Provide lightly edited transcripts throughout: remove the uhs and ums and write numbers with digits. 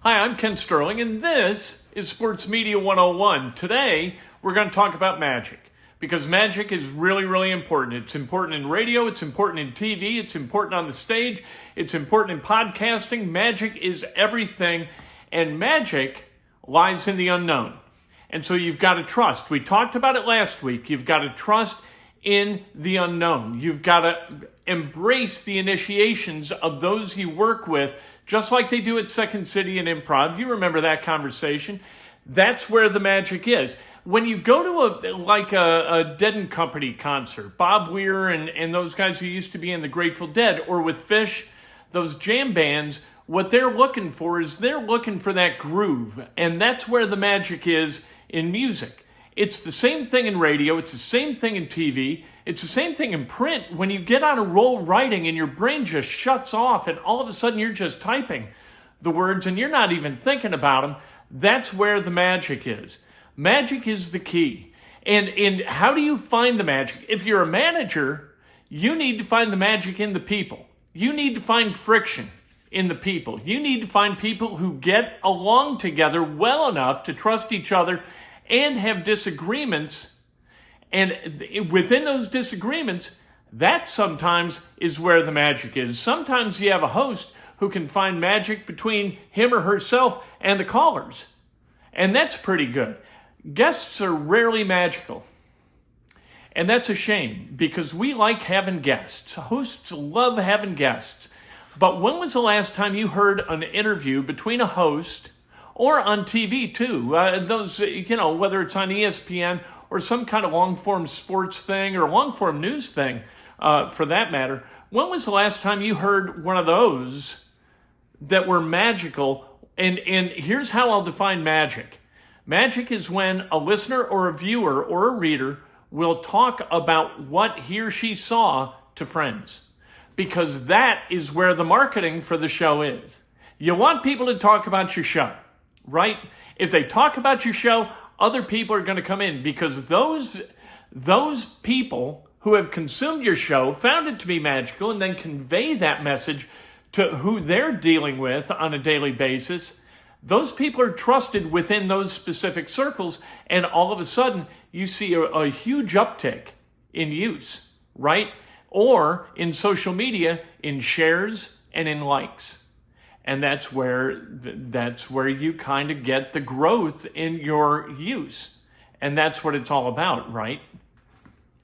Hi, I'm Ken Sterling, and this is Sports Media 101. Today, we're going to talk about magic, because magic is really, really important. It's important in radio, it's important in TV, it's important on the stage, it's important in podcasting. Magic is everything, and magic lies in the unknown. And so you've got to trust. We talked about it last week. You've got to trust in the unknown. You've got to embrace the initiations of those you work with, just like they do at Second City and Improv. You remember that conversation. That's where the magic is. When you go to a Dead and Company concert, Bob Weir and those guys who used to be in the Grateful Dead, or with Fish, those jam bands, what they're looking for is they're looking for that groove. And that's where the magic is in music. It's the same thing in radio. It's the same thing in TV. It's the same thing in print. When you get on a roll writing and your brain just shuts off and all of a sudden you're just typing the words and you're not even thinking about them, that's where the magic is. Magic is the key. And how do you find the magic? If you're a manager, you need to find the magic in the people. You need to find friction in the people. You need to find people who get along together well enough to trust each other and have disagreements. And within those disagreements, that sometimes is where the magic is. Sometimes you have a host who can find magic between him or herself and the callers. And that's pretty good. Guests are rarely magical. And that's a shame, because we like having guests. Hosts love having guests. But when was the last time you heard an interview between a host, or on TV too, whether it's on ESPN or some kind of long-form sports thing or long-form news thing, for that matter, when was the last time you heard one of those that were magical? And here's how I'll define magic. Magic is when a listener or a viewer or a reader will talk about what he or she saw to friends, because that is where the marketing for the show is. You want people to talk about your show, right? If they talk about your show, other people are going to come in, because those people who have consumed your show found it to be magical and then convey that message to who they're dealing with on a daily basis. Those people are trusted within those specific circles, and all of a sudden you see a huge uptick in use, right? Or in social media, in shares and in likes. And that's where you kind of get the growth in your use. And that's what it's all about, right?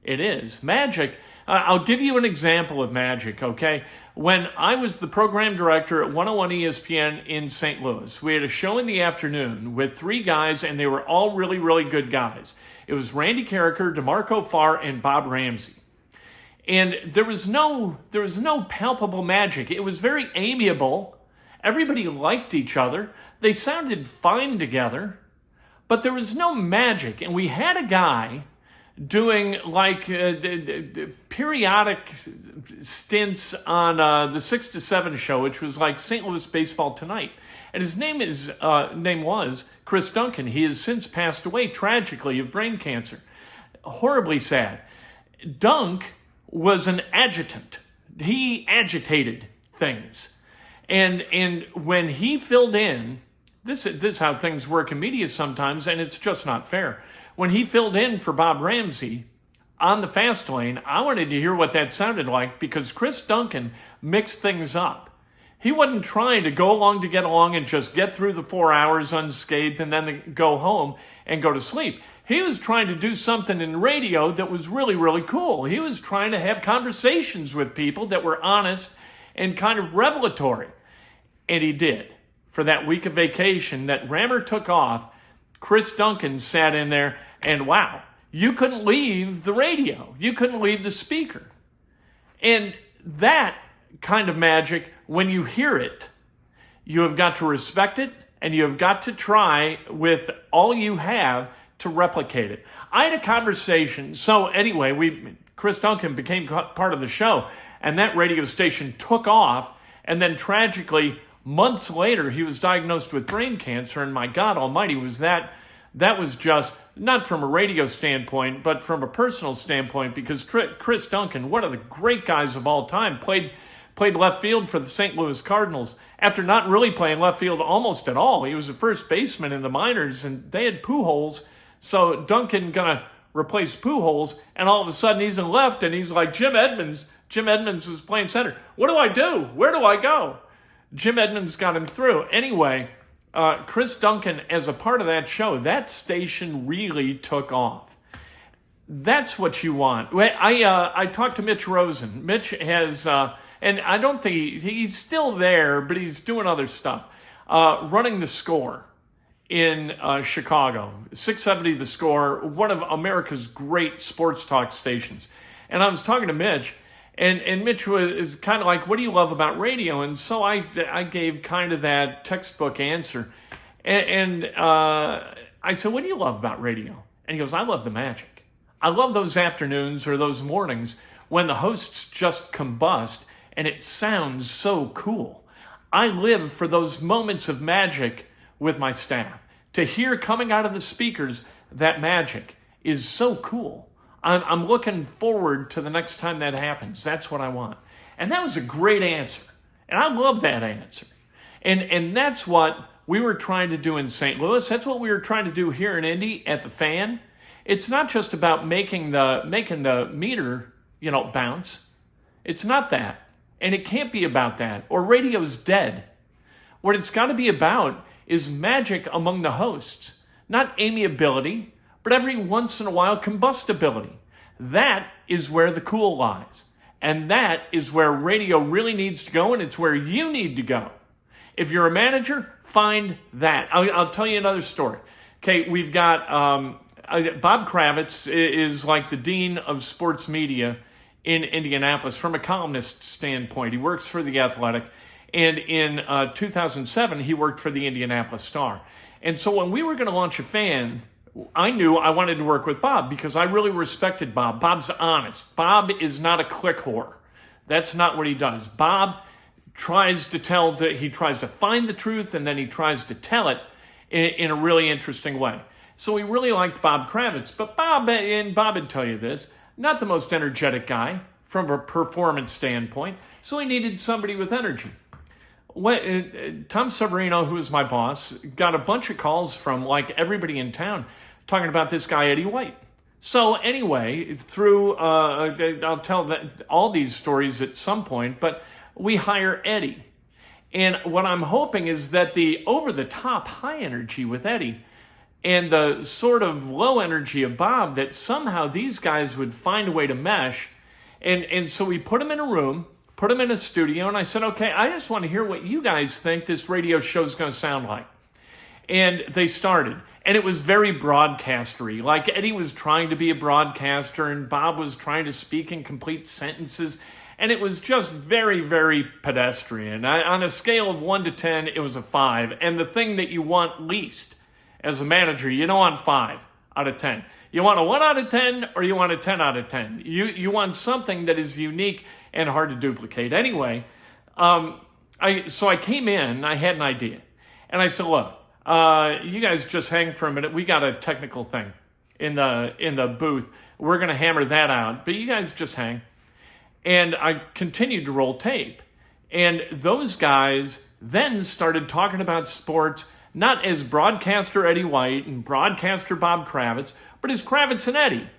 It is. Magic. I'll give you an example of magic, okay? When I was the program director at 101 ESPN in St. Louis, we had a show in the afternoon with three guys, and they were all really, really good guys. It was Randy Carricker, DeMarco Farr, and Bob Ramsey. And there was no palpable magic. It was very amiable. Everybody liked each other. They sounded fine together, but there was no magic. And we had a guy doing the periodic stints on the 6 to 7 show, which was like St. Louis Baseball Tonight. And his name was Chris Duncan. He has since passed away tragically of brain cancer. Horribly sad. Dunk was an agitant. He agitated things. And when he filled in, this is how things work in media sometimes, and it's just not fair. When he filled in for Bob Ramsey on the fast lane, I wanted to hear what that sounded like, because Chris Duncan mixed things up. He wasn't trying to go along to get along and just get through the 4 hours unscathed and then go home and go to sleep. He was trying to do something in radio that was really, really cool. He was trying to have conversations with people that were honest and kind of revelatory. And he did. For that week of vacation that Rammer took off, Chris Duncan sat in there, and wow, you couldn't leave the radio. You couldn't leave the speaker. And that kind of magic, when you hear it, you have got to respect it, and you have got to try with all you have to replicate it. I had a conversation. So anyway, Chris Duncan became part of the show, and that radio station took off, and then tragically, months later, he was diagnosed with brain cancer, and my God almighty, that was just, not from a radio standpoint, but from a personal standpoint, because Chris Duncan, one of the great guys of all time, played played left field for the St. Louis Cardinals. After not really playing left field almost at all, he was a first baseman in the minors, and they had Pujols, so Duncan gonna replace Pujols, and all of a sudden he's in left, and he's like, Jim Edmonds was playing center. What do I do? Where do I go? Jim Edmonds got him through. Anyway, Chris Duncan, as a part of that show, that station really took off. That's what you want. I talked to Mitch Rosen. Mitch has, and I don't think he's still there, but he's doing other stuff, running The Score in Chicago. 670 The Score, one of America's great sports talk stations. And I was talking to Mitch, and Mitch is kind of like, what do you love about radio? And so I gave kind of that textbook answer. And I said, what do you love about radio? And he goes, I love the magic. I love those afternoons or those mornings when the hosts just combust and it sounds so cool. I live for those moments of magic with my staff. To hear coming out of the speakers that magic is so cool. I'm looking forward to the next time that happens. That's what I want. And that was a great answer. And I love that answer. And that's what we were trying to do in St. Louis. That's what we were trying to do here in Indy at the Fan. It's not just about making the meter, bounce. It's not that. And it can't be about that. Or radio's dead. What it's got to be about is magic among the hosts. Not amiability, but every once in a while combustibility. That is where the cool lies. And that is where radio really needs to go, and it's where you need to go. If you're a manager, find that. I'll tell you another story. Okay, we've got Bob Kravitz is like the dean of sports media in Indianapolis from a columnist standpoint. He works for The Athletic, and in 2007, he worked for the Indianapolis Star. And so when we were going to launch a Fan, I knew I wanted to work with Bob because I really respected Bob. Bob's honest. Bob is not a click whore. That's not what he does. Bob tries to find the truth, and then he tries to tell it in a really interesting way. So we really liked Bob Kravitz. But Bob would tell you this, not the most energetic guy from a performance standpoint. So he needed somebody with energy. Tom Severino, who was my boss, got a bunch of calls from like everybody in town talking about this guy, Eddie White. So anyway, through, I'll tell all these stories at some point, but we hire Eddie. And what I'm hoping is that the over-the-top high energy with Eddie and the sort of low energy of Bob, that somehow these guys would find a way to mesh. And so we put them in a room, put them in a studio, and I said, okay, I just want to hear what you guys think this radio show is going to sound like. And they started. And it was very broadcastery. Like Eddie was trying to be a broadcaster, and Bob was trying to speak in complete sentences. And it was just very, very pedestrian. On a scale of 1 to 10, it was a 5. And the thing that you want least as a manager, you don't want 5 out of 10. You want a 1 out of 10 or you want a 10 out of 10. You want something that is unique and hard to duplicate. Anyway, so I came in, I had an idea. And I said, look, you guys just hang for a minute. We got a technical thing in the booth. We're going to hammer that out. But you guys just hang. And I continued to roll tape. And those guys then started talking about sports, not as broadcaster Eddie White and broadcaster Bob Kravitz, but as Kravitz and Eddie.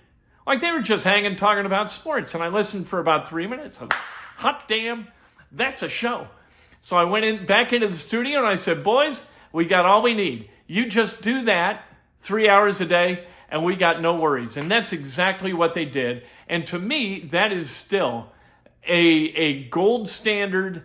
Like they were just hanging talking about sports. And I listened for about 3 minutes. I was, hot damn, that's a show. So I went back into the studio and I said, boys, we got all we need. You just do that 3 hours a day and we got no worries. And that's exactly what they did. And to me, that is still a gold standard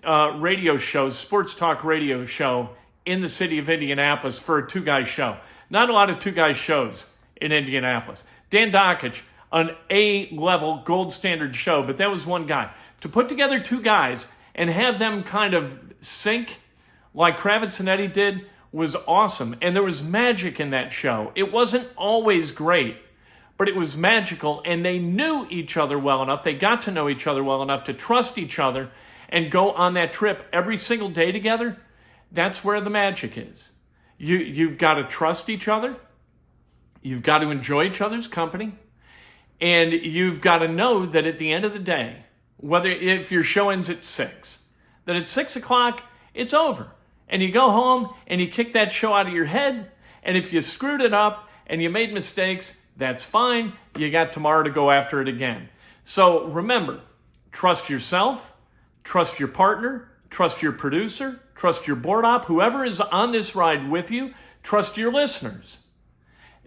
radio show, sports talk radio show in the city of Indianapolis for a two-guy show. Not a lot of two-guy shows in Indianapolis. Dan Dakich, an A-level gold standard show, but that was one guy. To put together two guys and have them kind of sync like Kravitz and Eddie did was awesome. And there was magic in that show. It wasn't always great, but it was magical, and they knew each other well enough. They got to know each other well enough to trust each other and go on that trip every single day together. That's where the magic is. You've got to trust each other. You've got to enjoy each other's company. And you've got to know that at the end of the day, whether if your show ends at 6, then at 6 o'clock, it's over. And you go home and you kick that show out of your head. And if you screwed it up and you made mistakes, that's fine. You got tomorrow to go after it again. So remember, trust yourself, trust your partner, trust your producer, trust your board op, whoever is on this ride with you, trust your listeners.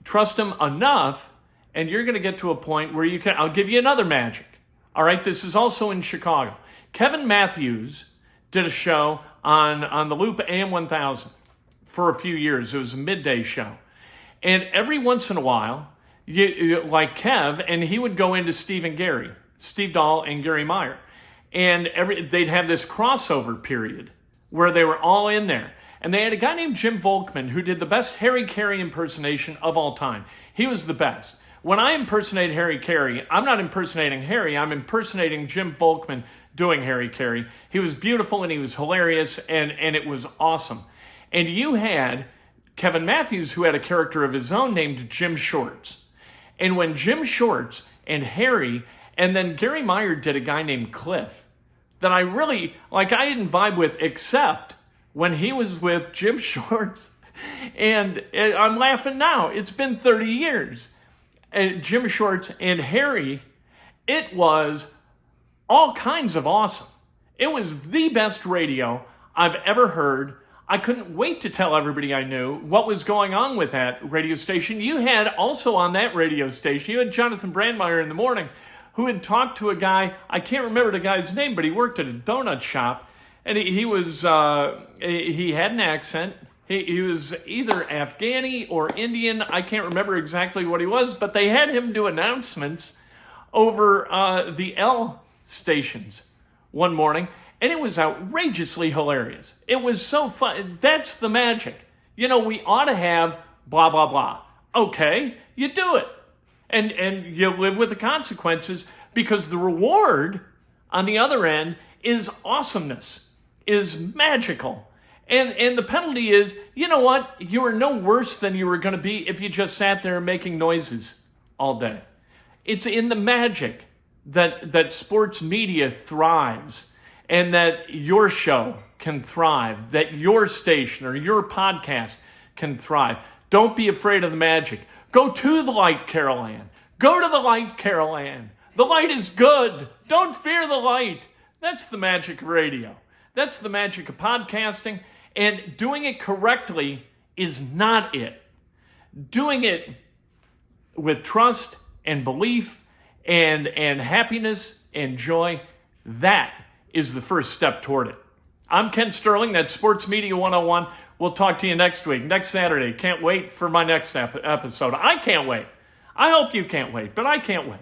Trust them enough, and you're going to get to a point where you can, I'll give you another magic. All right, this is also in Chicago. Kevin Matthews did a show on the Loop AM 1000 for a few years. It was a midday show. And every once in a while, like Kev, and he would go into Steve Dahl and Gary Meyer. And they'd have this crossover period where they were all in there. And they had a guy named Jim Volkman who did the best Harry Carey impersonation of all time. He was the best. When I impersonate Harry Carey, I'm not impersonating Harry, I'm impersonating Jim Volkman doing Harry Carey. He was beautiful and he was hilarious and it was awesome. And you had Kevin Matthews, who had a character of his own named Jim Shorts. And when Jim Shorts and Harry, and then Gary Meyer did a guy named Cliff that I really, I didn't vibe with except when he was with Jim Shorts. And I'm laughing now. It's been 30 years. And Jim Shorts and Harry, it was all kinds of awesome. It was the best radio I've ever heard. I couldn't wait to tell everybody I knew what was going on with that radio station. You had also on that radio station, you had Jonathan Brandmeier in the morning, who had talked to a guy, I can't remember the guy's name, but he worked at a donut shop, and he had an accent. He was either Afghani or Indian. I can't remember exactly what he was, but they had him do announcements over the L stations one morning, and it was outrageously hilarious. It was so fun. That's the magic. We ought to have blah, blah, blah. Okay, you do it. And you live with the consequences because the reward on the other end is awesomeness, is magical. And the penalty is, you know what? You are no worse than you were going to be if you just sat there making noises all day. It's in the magic that sports media thrives and that your show can thrive, that your station or your podcast can thrive. Don't be afraid of the magic. Go to the light, Carol Ann. Go to the light, Carol Ann. The light is good. Don't fear the light. That's the magic of radio. That's the magic of podcasting. And doing it correctly is not it. Doing it with trust and belief and happiness and joy, that is the first step toward it. I'm Ken Sterling. That's Sports Media 101. We'll talk to you next week, next Saturday. Can't wait for my next episode. I can't wait. I hope you can't wait, but I can't wait.